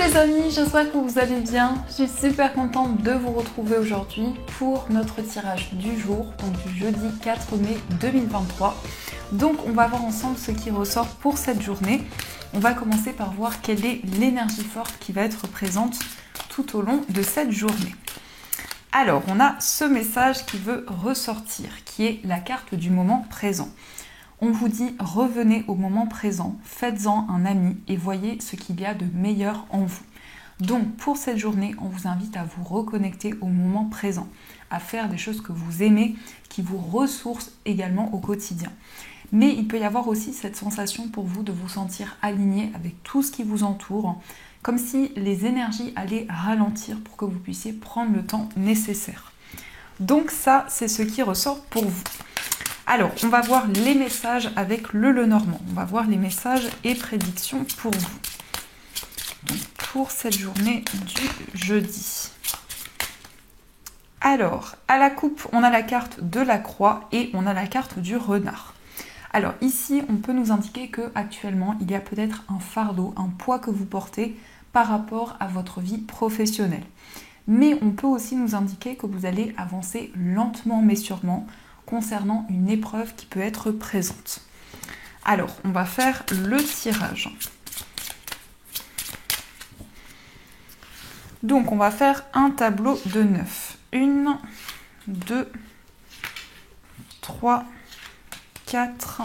les amis, j'espère que vous allez bien. Je suis super contente de vous retrouver aujourd'hui pour notre tirage du jour, donc du jeudi 4 mai 2023. Donc on va voir ensemble ce qui ressort pour cette journée. On va commencer par voir quelle est l'énergie forte qui va être présente tout au long de cette journée. Alors, on a ce message qui veut ressortir, qui est la carte du moment présent. On vous dit, revenez au moment présent, faites-en un ami et voyez ce qu'il y a de meilleur en vous. Donc, pour cette journée, on vous invite à vous reconnecter au moment présent, à faire des choses que vous aimez, qui vous ressourcent également au quotidien. Mais il peut y avoir aussi cette sensation pour vous de vous sentir aligné avec tout ce qui vous entoure, comme si les énergies allaient ralentir pour que vous puissiez prendre le temps nécessaire. Donc ça, c'est ce qui ressort pour vous. Alors, on va voir les messages avec le Lenormand. On va voir les messages et prédictions pour vous. Donc, pour cette journée du jeudi. Alors, à la coupe, on a la carte de la croix et on a la carte du renard. Alors ici, on peut nous indiquer qu'actuellement, il y a peut-être un fardeau, un poids que vous portez par rapport à votre vie professionnelle. Mais on peut aussi nous indiquer que vous allez avancer lentement mais sûrement concernant une épreuve qui peut être présente. Alors, on va faire le tirage. Donc, on va faire un tableau de 9. 1, 2, 3, 4,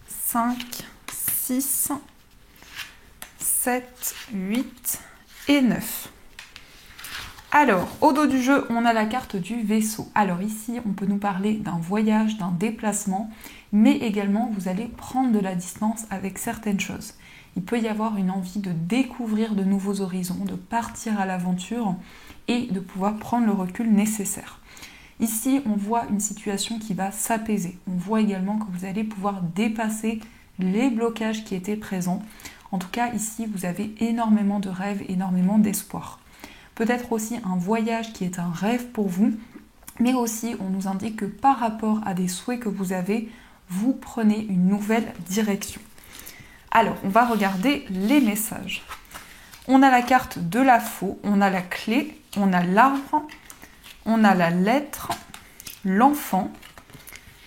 5, 6, 7, 8 et 9. Alors, au dos du jeu, on a la carte du vaisseau. Alors ici, on peut nous parler d'un voyage, d'un déplacement, mais également, vous allez prendre de la distance avec certaines choses. Il peut y avoir une envie de découvrir de nouveaux horizons, de partir à l'aventure et de pouvoir prendre le recul nécessaire. Ici, on voit une situation qui va s'apaiser. On voit également que vous allez pouvoir dépasser les blocages qui étaient présents. En tout cas, ici, vous avez énormément de rêves, énormément d'espoir. Peut-être aussi un voyage qui est un rêve pour vous, mais aussi, on nous indique que par rapport à des souhaits que vous avez, vous prenez une nouvelle direction. Alors, on va regarder les messages. On a la carte de la faux, on a la clé, on a l'arbre, on a la lettre, l'enfant,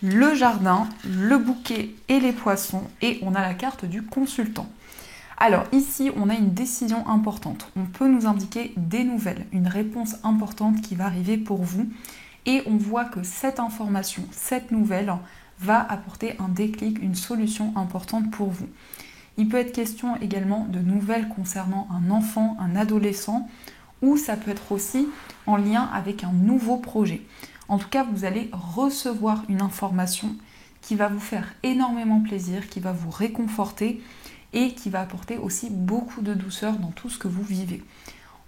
le jardin, le bouquet et les poissons et on a la carte du consultant. Alors ici, on a une décision importante. On peut nous indiquer des nouvelles, une réponse importante qui va arriver pour vous et on voit que cette information, cette nouvelle va apporter un déclic, une solution importante pour vous. Il peut être question également de nouvelles concernant un enfant, un adolescent, ou ça peut être aussi en lien avec un nouveau projet. En tout cas, vous allez recevoir une information qui va vous faire énormément plaisir, qui va vous réconforter et qui va apporter aussi beaucoup de douceur dans tout ce que vous vivez.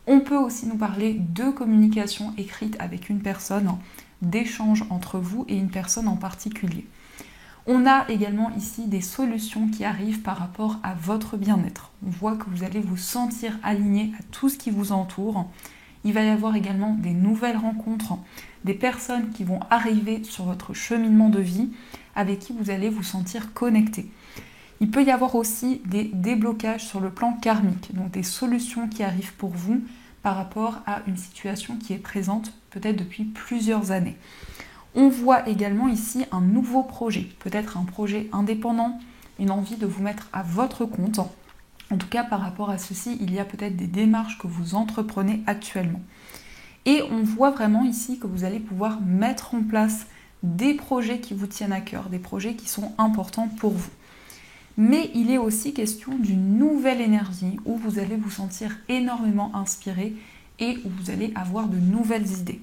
On peut aussi nous parler de communication écrite avec une personne, d'échange entre vous et une personne en particulier. On a également ici des solutions qui arrivent par rapport à votre bien-être. On voit que vous allez vous sentir aligné à tout ce qui vous entoure. Il va y avoir également des nouvelles rencontres, des personnes qui vont arriver sur votre cheminement de vie avec qui vous allez vous sentir connecté. Il peut y avoir aussi des déblocages sur le plan karmique, donc des solutions qui arrivent pour vous par rapport à une situation qui est présente peut-être depuis plusieurs années. On voit également ici un nouveau projet, peut-être un projet indépendant, une envie de vous mettre à votre compte. En tout cas, par rapport à ceci, il y a peut-être des démarches que vous entreprenez actuellement. Et on voit vraiment ici que vous allez pouvoir mettre en place des projets qui vous tiennent à cœur, des projets qui sont importants pour vous. Mais il est aussi question d'une nouvelle énergie où vous allez vous sentir énormément inspiré et où vous allez avoir de nouvelles idées.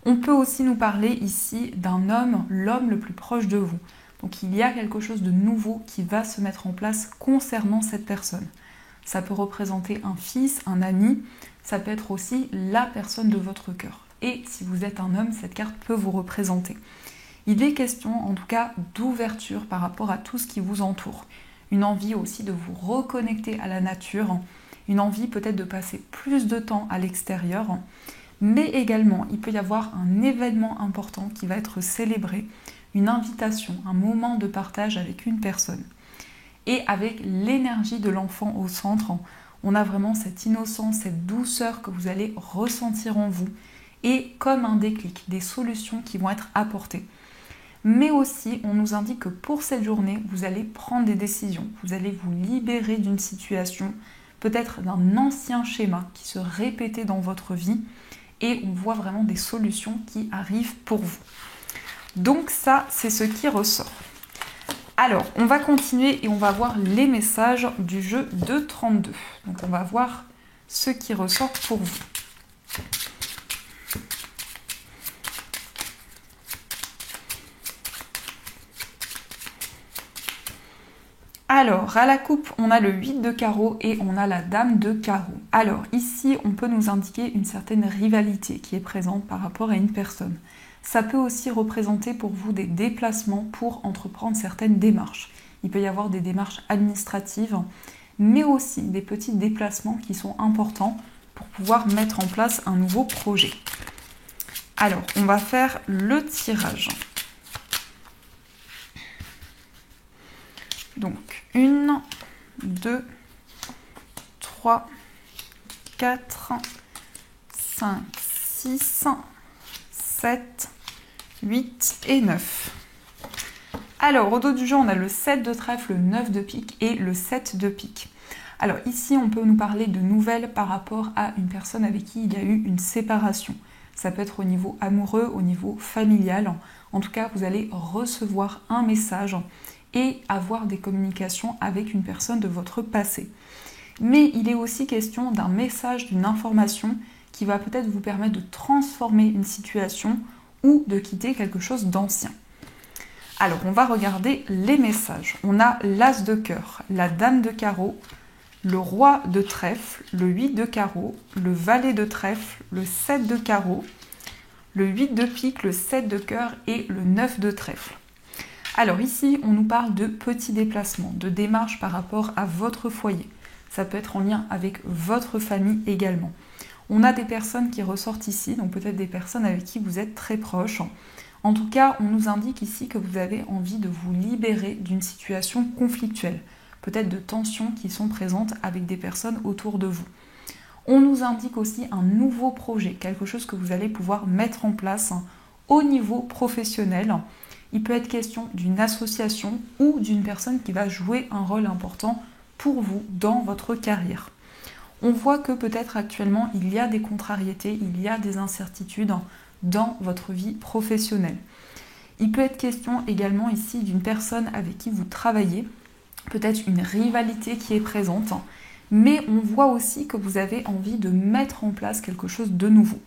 On peut aussi nous parler ici d'un homme, l'homme le plus proche de vous. Donc il y a quelque chose de nouveau qui va se mettre en place concernant cette personne. Ça peut représenter un fils, un ami, ça peut être aussi la personne de votre cœur. Et si vous êtes un homme, cette carte peut vous représenter. Il est question en tout cas d'ouverture par rapport à tout ce qui vous entoure. Une envie aussi de vous reconnecter à la nature, une envie peut-être de passer plus de temps à l'extérieur. Mais également, il peut y avoir un événement important qui va être célébré, une invitation, un moment de partage avec une personne. et avec l'énergie de l'enfant au centre. On a vraiment cette innocence, cette douceur que vous allez ressentir en vous et comme un déclic, des solutions qui vont être apportées. Mais aussi, on nous indique que pour cette journée, vous allez prendre des décisions, vous allez vous libérer d'une situation, peut-être d'un ancien schéma qui se répétait dans votre vie et on voit vraiment des solutions qui arrivent pour vous. Donc ça, c'est ce qui ressort. Alors, on va continuer et on va voir les messages du jeu de 32. Donc on va voir ce qui ressort pour vous. Alors, à la coupe, on a le 8 de carreau et on a la dame de carreau. Alors, ici, on peut nous indiquer une certaine rivalité qui est présente par rapport à une personne. Ça peut aussi représenter pour vous des déplacements pour entreprendre certaines démarches. Il peut y avoir des démarches administratives, mais aussi des petits déplacements qui sont importants pour pouvoir mettre en place un nouveau projet. Alors, on va faire le tirage. Donc, 1, 2, 3, 4, 5, 6, 7, 8 et 9. Alors, au dos du jeu, on a le 7 de trèfle, le 9 de pique et le 7 de pique. Alors ici, on peut nous parler de nouvelles par rapport à une personne avec qui il y a eu une séparation. Ça peut être au niveau amoureux, au niveau familial. En tout cas, vous allez recevoir un message et avoir des communications avec une personne de votre passé. Mais il est aussi question d'un message, d'une information qui va peut-être vous permettre de transformer une situation ou de quitter quelque chose d'ancien. Alors, on va regarder les messages. On a l'as de cœur, la dame de carreau, le roi de trèfle, le 8 de carreau, le valet de trèfle, le 7 de carreau, le 8 de pique, le 7 de cœur et le 9 de trèfle. Alors ici, on nous parle de petits déplacements, de démarches par rapport à votre foyer. Ça peut être en lien avec votre famille également. On a des personnes qui ressortent ici, donc peut-être des personnes avec qui vous êtes très proches. En tout cas, on nous indique ici que vous avez envie de vous libérer d'une situation conflictuelle, peut-être de tensions qui sont présentes avec des personnes autour de vous. On nous indique aussi un nouveau projet, quelque chose que vous allez pouvoir mettre en place au niveau professionnel. Il peut être question d'une association ou d'une personne qui va jouer un rôle important pour vous dans votre carrière. On voit que peut-être actuellement il y a des contrariétés, il y a des incertitudes dans votre vie professionnelle. Il peut être question également ici d'une personne avec qui vous travaillez, peut-être une rivalité qui est présente, mais on voit aussi que vous avez envie de mettre en place quelque chose de nouveau.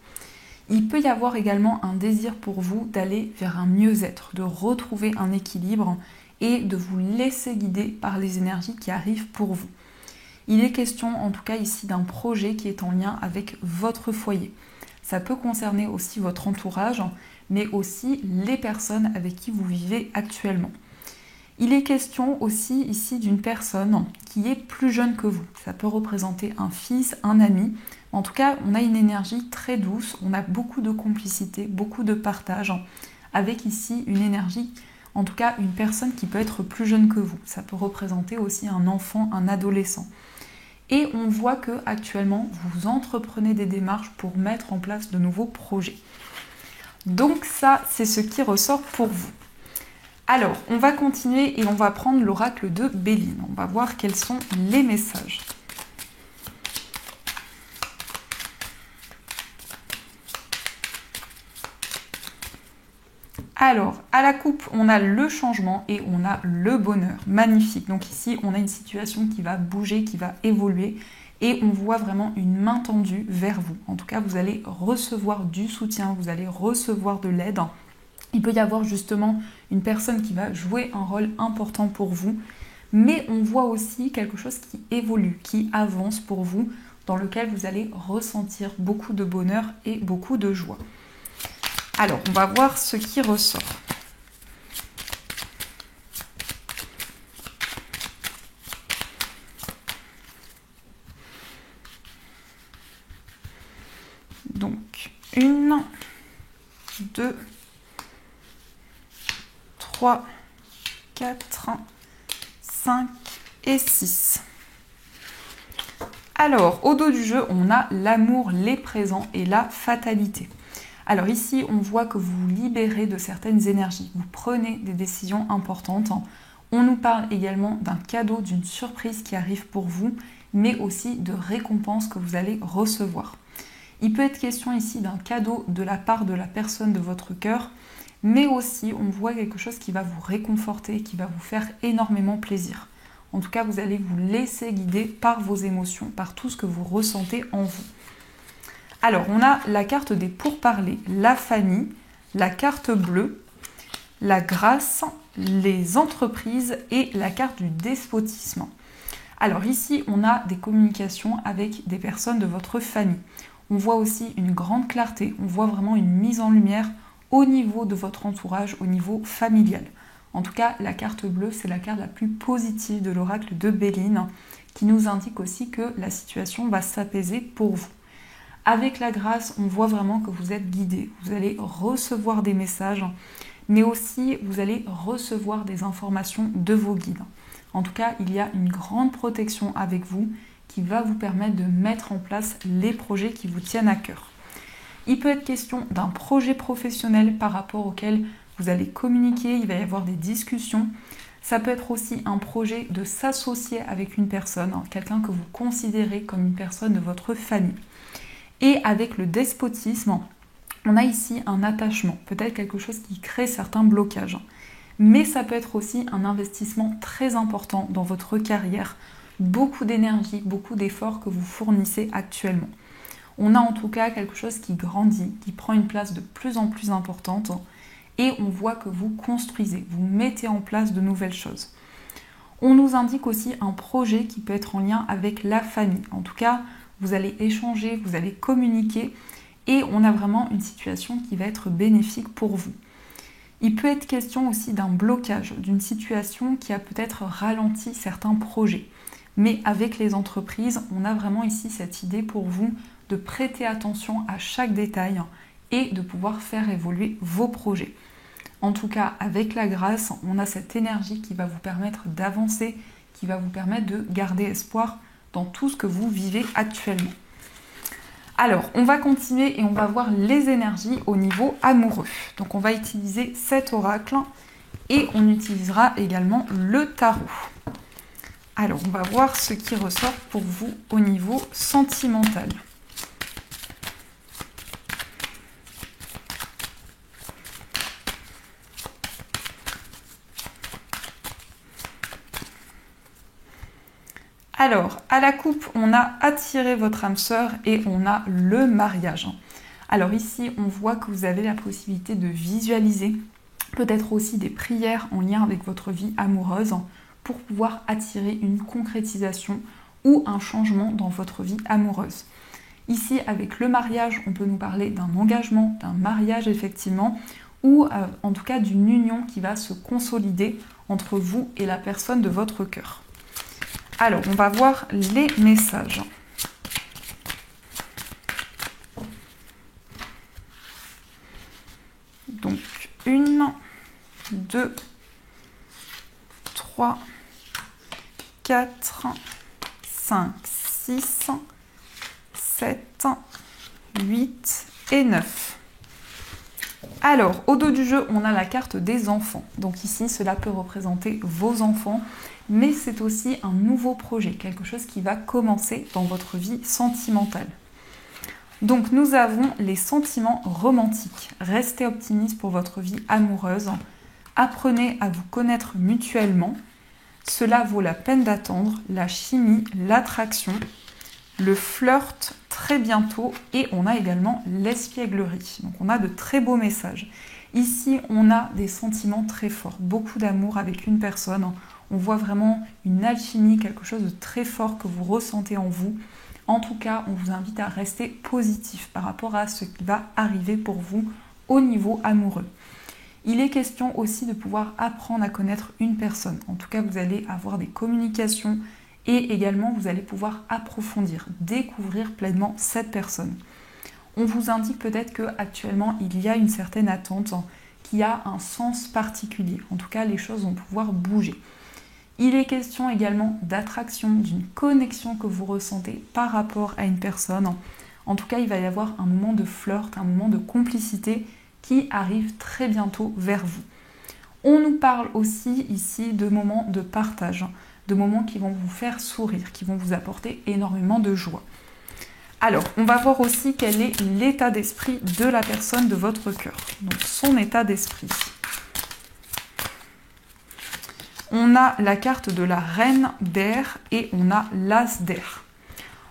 Il peut y avoir également un désir pour vous d'aller vers un mieux-être, de retrouver un équilibre et de vous laisser guider par les énergies qui arrivent pour vous. Il est question en tout cas ici d'un projet qui est en lien avec votre foyer. Ça peut concerner aussi votre entourage, mais aussi les personnes avec qui vous vivez actuellement. Il est question aussi ici d'une personne qui est plus jeune que vous. Ça peut représenter un fils, un ami. En tout cas, on a une énergie très douce, on a beaucoup de complicité, beaucoup de partage, avec ici une énergie, en tout cas une personne qui peut être plus jeune que vous. Ça peut représenter aussi un enfant, un adolescent. Et on voit que actuellement vous entreprenez des démarches pour mettre en place de nouveaux projets. Donc ça, c'est ce qui ressort pour vous. Alors, on va continuer et on va prendre l'oracle de Béline. On va voir quels sont les messages. Alors, à la coupe, on a le changement et on a le bonheur. Magnifique. Donc ici, on a une situation qui va bouger, qui va évoluer et on voit vraiment une main tendue vers vous. En tout cas, vous allez recevoir du soutien, vous allez recevoir de l'aide. Il peut y avoir justement une personne qui va jouer un rôle important pour vous, mais on voit aussi quelque chose qui évolue, qui avance pour vous, dans lequel vous allez ressentir beaucoup de bonheur et beaucoup de joie. Alors, on va voir ce qui ressort. Donc, 1, 2, 3, 4, 5, et 6. Alors, au dos du jeu, on a l'amour, les présents et la fatalité. Alors ici, on voit que vous vous libérez de certaines énergies. Vous prenez des décisions importantes. On nous parle également d'un cadeau, d'une surprise qui arrive pour vous, mais aussi de récompenses que vous allez recevoir. Il peut être question ici d'un cadeau de la part de la personne de votre cœur, mais aussi on voit quelque chose qui va vous réconforter, qui va vous faire énormément plaisir. En tout cas, vous allez vous laisser guider par vos émotions, par tout ce que vous ressentez en vous. Alors, on a la carte des pourparlers, la famille, la carte bleue, la grâce, les entreprises et la carte du despotisme. Alors ici, on a des communications avec des personnes de votre famille. On voit aussi une grande clarté, on voit vraiment une mise en lumière au niveau de votre entourage, au niveau familial. En tout cas, la carte bleue, c'est la carte la plus positive de l'oracle de Béline, qui nous indique aussi que la situation va s'apaiser pour vous. Avec la grâce, on voit vraiment que vous êtes guidé, vous allez recevoir des messages, mais aussi vous allez recevoir des informations de vos guides. En tout cas, il y a une grande protection avec vous qui va vous permettre de mettre en place les projets qui vous tiennent à cœur. Il peut être question d'un projet professionnel par rapport auquel vous allez communiquer, il va y avoir des discussions. Ça peut être aussi un projet de s'associer avec une personne, quelqu'un que vous considérez comme une personne de votre famille. Et avec le despotisme, on a ici un attachement, peut-être quelque chose qui crée certains blocages. Mais ça peut être aussi un investissement très important dans votre carrière, beaucoup d'énergie, beaucoup d'efforts que vous fournissez actuellement. On a en tout cas quelque chose qui grandit, qui prend une place de plus en plus importante et on voit que vous construisez, vous mettez en place de nouvelles choses. On nous indique aussi un projet qui peut être en lien avec la famille. En tout cas, vous allez échanger, vous allez communiquer et on a vraiment une situation qui va être bénéfique pour vous. Il peut être question aussi d'un blocage, d'une situation qui a peut-être ralenti certains projets. Mais avec les entreprises, on a vraiment ici cette idée pour vous de prêter attention à chaque détail et de pouvoir faire évoluer vos projets. En tout cas, avec la grâce, on a cette énergie qui va vous permettre d'avancer, qui va vous permettre de garder espoir dans tout ce que vous vivez actuellement. Alors, on va continuer et on va voir les énergies au niveau amoureux. Donc, on va utiliser cet oracle et on utilisera également le tarot. Alors, on va voir ce qui ressort pour vous au niveau sentimental. Alors, à la coupe, on a attiré votre âme sœur et on a le mariage. Alors ici, on voit que vous avez la possibilité de visualiser peut-être aussi des prières en lien avec votre vie amoureuse pour pouvoir attirer une concrétisation ou un changement dans votre vie amoureuse. Ici, avec le mariage, on peut nous parler d'un engagement, d'un mariage effectivement, ou en tout cas d'une union qui va se consolider entre vous et la personne de votre cœur. Alors, on va voir les messages. Donc, 1, 2, 3, 4, 5, 6, 7, 8 et 9. Alors, au dos du jeu, on a la carte des enfants. Donc ici, cela peut représenter vos enfants, mais c'est aussi un nouveau projet, quelque chose qui va commencer dans votre vie sentimentale. Donc nous avons les sentiments romantiques. Restez optimiste pour votre vie amoureuse. Apprenez à vous connaître mutuellement. Cela vaut la peine d'attendre. La chimie, l'attraction, le flirt très bientôt et on a également l'espièglerie. Donc on a de très beaux messages. Ici, on a des sentiments très forts, beaucoup d'amour avec une personne. On voit vraiment une alchimie, quelque chose de très fort que vous ressentez en vous. En tout cas, on vous invite à rester positif par rapport à ce qui va arriver pour vous au niveau amoureux. Il est question aussi de pouvoir apprendre à connaître une personne. En tout cas, vous allez avoir des communications et également vous allez pouvoir approfondir, découvrir pleinement cette personne. On vous indique peut-être qu'actuellement, il y a une certaine attente qui a un sens particulier. En tout cas, les choses vont pouvoir bouger. Il est question également d'attraction, d'une connexion que vous ressentez par rapport à une personne. En tout cas, il va y avoir un moment de flirt, un moment de complicité qui arrive très bientôt vers vous. On nous parle aussi ici de moments de partage, de moments qui vont vous faire sourire, qui vont vous apporter énormément de joie. Alors, on va voir aussi quel est l'état d'esprit de la personne de votre cœur. Donc, son état d'esprit. On a la carte de la reine d'air et on a l'as d'air.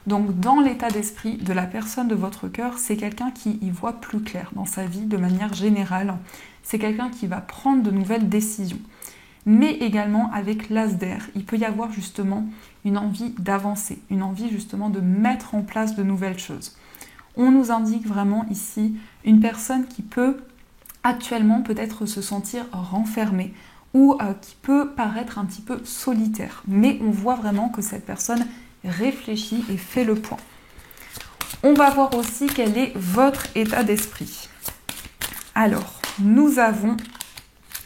Donc, dans l'état d'esprit de la personne de votre cœur, c'est quelqu'un qui y voit plus clair dans sa vie de manière générale. C'est quelqu'un qui va prendre de nouvelles décisions. Mais également avec l'as d'air, il peut y avoir justement une envie d'avancer, une envie justement de mettre en place de nouvelles choses. On nous indique vraiment ici une personne qui peut actuellement peut-être se sentir renfermée ou qui peut paraître un petit peu solitaire. Mais on voit vraiment que cette personne réfléchit et fait le point. On va voir aussi quel est votre état d'esprit. Alors, nous avons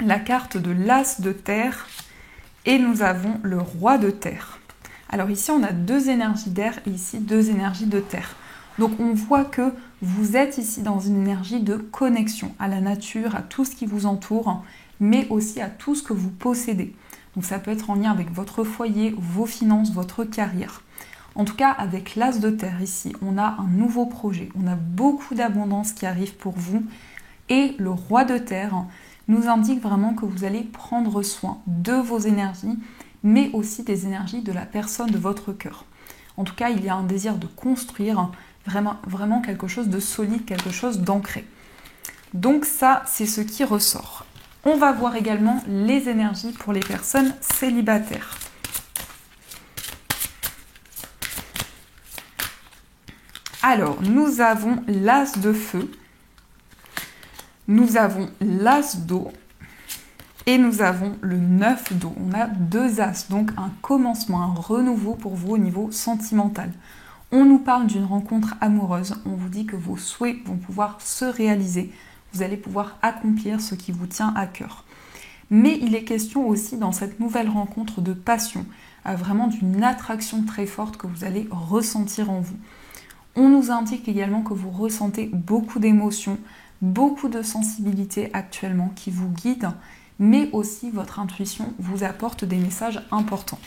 la carte de l'as de terre et nous avons le roi de terre. Alors ici, on a deux énergies d'air et ici deux énergies de terre. Donc on voit que vous êtes ici dans une énergie de connexion à la nature, à tout ce qui vous entoure, mais aussi à tout ce que vous possédez. Donc ça peut être en lien avec votre foyer, vos finances, votre carrière. En tout cas, avec l'as de terre ici, on a un nouveau projet, on a beaucoup d'abondance qui arrive pour vous. Et le roi de terre nous indique vraiment que vous allez prendre soin de vos énergies, mais aussi des énergies de la personne de votre cœur. En tout cas, il y a un désir de construire vraiment quelque chose de solide, quelque chose d'ancré. Donc ça, c'est ce qui ressort. On va voir également les énergies pour les personnes célibataires. Alors, nous avons l'as de feu, nous avons l'as d'eau et nous avons le 9 d'eau. On a deux as, donc un commencement, un renouveau pour vous au niveau sentimental. On nous parle d'une rencontre amoureuse, on vous dit que vos souhaits vont pouvoir se réaliser, vous allez pouvoir accomplir ce qui vous tient à cœur. Mais il est question aussi dans cette nouvelle rencontre de passion, vraiment d'une attraction très forte que vous allez ressentir en vous. On nous indique également que vous ressentez beaucoup d'émotions, beaucoup de sensibilité actuellement qui vous guide, mais aussi votre intuition vous apporte des messages importants.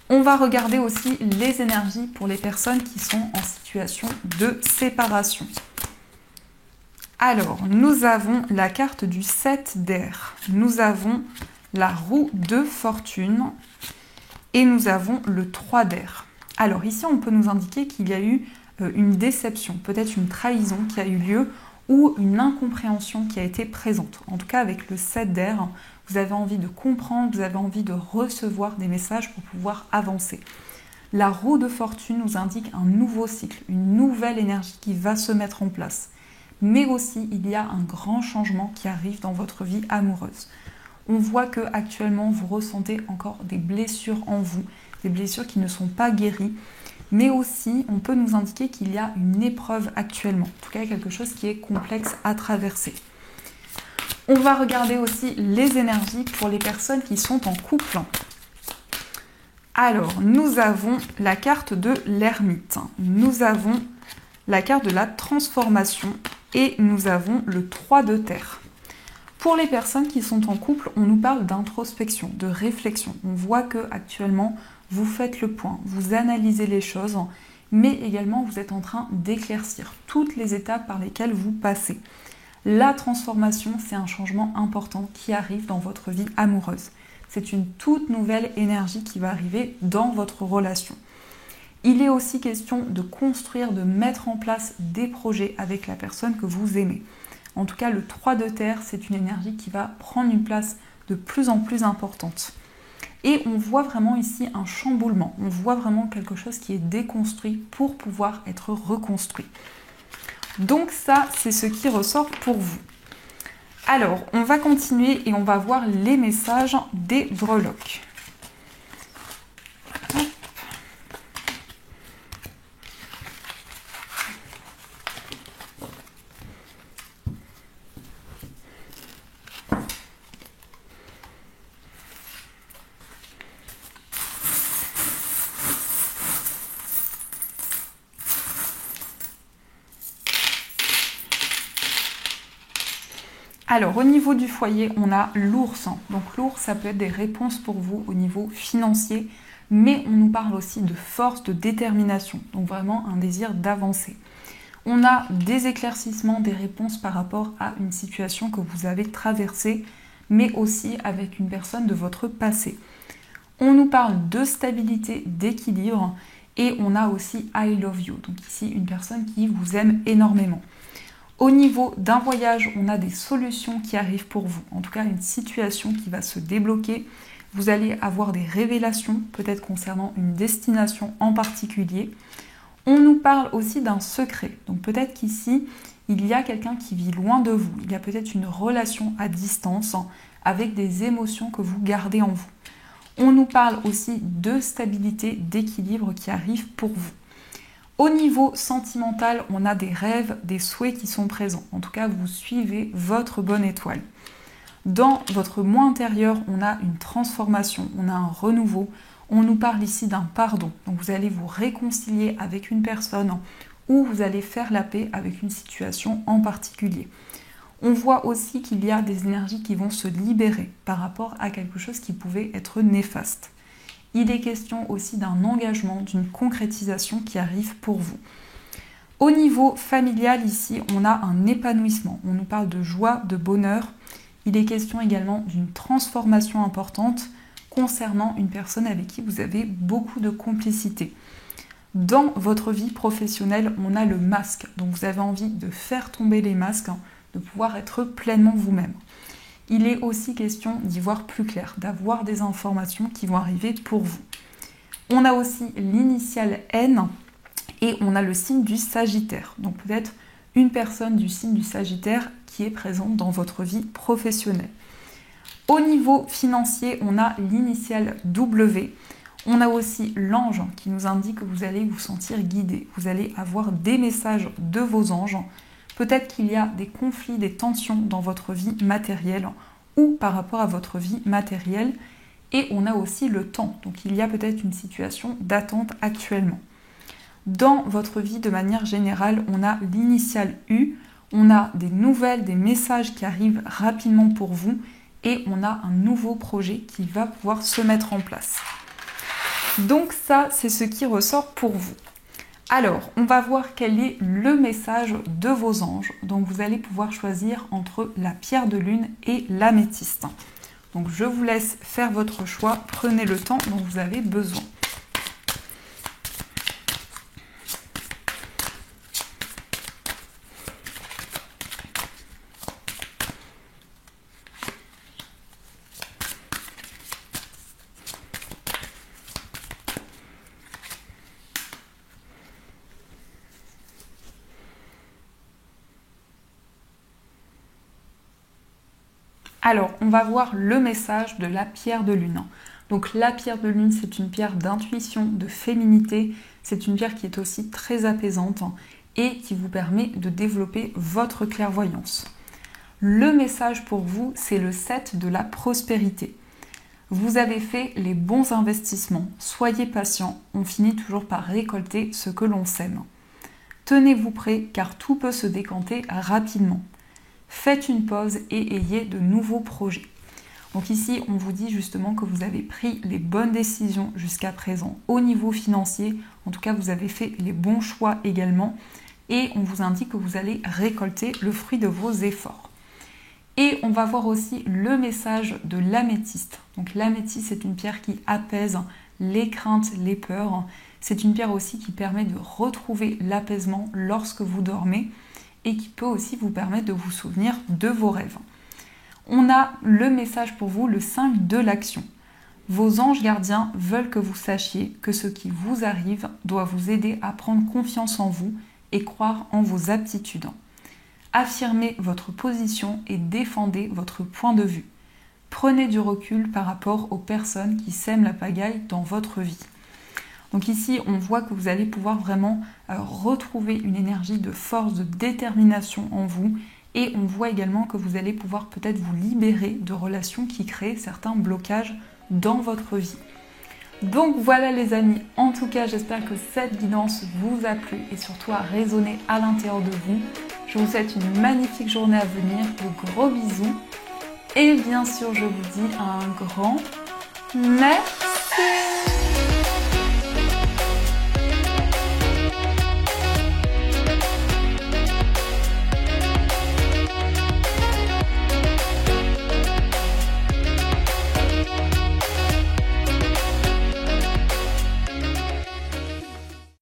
On va regarder aussi les énergies pour les personnes qui sont en situation de séparation. Alors, nous avons la carte du 7 d'air, nous avons la roue de fortune et nous avons le 3 d'air. Alors ici, on peut nous indiquer qu'il y a eu une déception, peut-être une trahison qui a eu lieu ou une incompréhension qui a été présente. En tout cas, avec le 7 d'air, vous avez envie de comprendre, vous avez envie de recevoir des messages pour pouvoir avancer. La roue de fortune nous indique un nouveau cycle, une nouvelle énergie qui va se mettre en place. Mais aussi, il y a un grand changement qui arrive dans votre vie amoureuse. On voit que actuellement vous ressentez encore des blessures en vous, des blessures qui ne sont pas guéries. Mais aussi, on peut nous indiquer qu'il y a une épreuve actuellement, en tout cas quelque chose qui est complexe à traverser. On va regarder aussi les énergies pour les personnes qui sont en couple. Alors, nous avons la carte de l'ermite, nous avons la carte de la transformation et nous avons le 3 de terre. Pour les personnes qui sont en couple, on nous parle d'introspection, de réflexion. On voit que actuellement vous faites le point, vous analysez les choses, mais également vous êtes en train d'éclaircir toutes les étapes par lesquelles vous passez. La transformation, c'est un changement important qui arrive dans votre vie amoureuse. C'est une toute nouvelle énergie qui va arriver dans votre relation. Il est aussi question de construire, de mettre en place des projets avec la personne que vous aimez. En tout cas, le 3 de terre, c'est une énergie qui va prendre une place de plus en plus importante. Et on voit vraiment ici un chamboulement, on voit vraiment quelque chose qui est déconstruit pour pouvoir être reconstruit. Donc ça, c'est ce qui ressort pour vous. Alors, on va continuer et on va voir les messages des breloques. Alors, au niveau du foyer, on a l'ours. Donc l'ours, ça peut être des réponses pour vous au niveau financier, mais on nous parle aussi de force, de détermination, donc vraiment un désir d'avancer. On a des éclaircissements, des réponses par rapport à une situation que vous avez traversée, mais aussi avec une personne de votre passé. On nous parle de stabilité, d'équilibre, et on a aussi I love you, donc ici une personne qui vous aime énormément. Au niveau d'un voyage, on a des solutions qui arrivent pour vous, en tout cas une situation qui va se débloquer. Vous allez avoir des révélations, peut-être concernant une destination en particulier. On nous parle aussi d'un secret, donc peut-être qu'ici, il y a quelqu'un qui vit loin de vous, il y a peut-être une relation à distance avec des émotions que vous gardez en vous. On nous parle aussi de stabilité, d'équilibre qui arrive pour vous. Au niveau sentimental, on a des rêves, des souhaits qui sont présents. En tout cas, vous suivez votre bonne étoile. Dans votre moi intérieur, on a une transformation, on a un renouveau. On nous parle ici d'un pardon. Donc vous allez vous réconcilier avec une personne ou vous allez faire la paix avec une situation en particulier. On voit aussi qu'il y a des énergies qui vont se libérer par rapport à quelque chose qui pouvait être néfaste. Il est question aussi d'un engagement, d'une concrétisation qui arrive pour vous. Au niveau familial, ici, on a un épanouissement. On nous parle de joie, de bonheur. Il est question également d'une transformation importante concernant une personne avec qui vous avez beaucoup de complicité. Dans votre vie professionnelle, on a le masque. Donc vous avez envie de faire tomber les masques, de pouvoir être pleinement vous-même. Il est aussi question d'y voir plus clair, d'avoir des informations qui vont arriver pour vous. On a aussi l'initiale N et on a le signe du Sagittaire. Donc peut-être une personne du signe du Sagittaire qui est présente dans votre vie professionnelle. Au niveau financier, on a l'initiale W. On a aussi l'ange qui nous indique que vous allez vous sentir guidé. Vous allez avoir des messages de vos anges. Peut-être qu'il y a des conflits, des tensions dans votre vie matérielle ou par rapport à votre vie matérielle. Et on a aussi le temps. Donc il y a peut-être une situation d'attente actuellement. Dans votre vie de manière générale, on a l'initiale U. On a des nouvelles, des messages qui arrivent rapidement pour vous. Et on a un nouveau projet qui va pouvoir se mettre en place. Donc ça, c'est ce qui ressort pour vous. Alors, on va voir quel est le message de vos anges. Donc, vous allez pouvoir choisir entre la pierre de lune et l'améthyste. Donc, je vous laisse faire votre choix. Prenez le temps dont vous avez besoin. Alors, on va voir le message de la pierre de lune. Donc la pierre de lune, c'est une pierre d'intuition, de féminité. C'est une pierre qui est aussi très apaisante et qui vous permet de développer votre clairvoyance. Le message pour vous, c'est le 7 de la prospérité. Vous avez fait les bons investissements. Soyez patient, on finit toujours par récolter ce que l'on sème. Tenez-vous prêt car tout peut se décanter rapidement. Faites une pause et ayez de nouveaux projets. Donc ici, on vous dit justement que vous avez pris les bonnes décisions jusqu'à présent au niveau financier. En tout cas, vous avez fait les bons choix également. Et on vous indique que vous allez récolter le fruit de vos efforts. Et on va voir aussi le message de l'améthyste. Donc l'améthyste, c'est une pierre qui apaise les craintes, les peurs. C'est une pierre aussi qui permet de retrouver l'apaisement lorsque vous dormez et qui peut aussi vous permettre de vous souvenir de vos rêves. On a le message pour vous, le 5 de l'action. Vos anges gardiens veulent que vous sachiez que ce qui vous arrive doit vous aider à prendre confiance en vous et croire en vos aptitudes. Affirmez votre position et défendez votre point de vue. Prenez du recul par rapport aux personnes qui sèment la pagaille dans votre vie. Donc ici, on voit que vous allez pouvoir vraiment retrouver une énergie de force, de détermination en vous. Et on voit également que vous allez pouvoir peut-être vous libérer de relations qui créent certains blocages dans votre vie. Donc voilà les amis, en tout cas j'espère que cette guidance vous a plu et surtout a résonné à l'intérieur de vous. Je vous souhaite une magnifique journée à venir, de gros bisous. Et bien sûr, je vous dis un grand merci.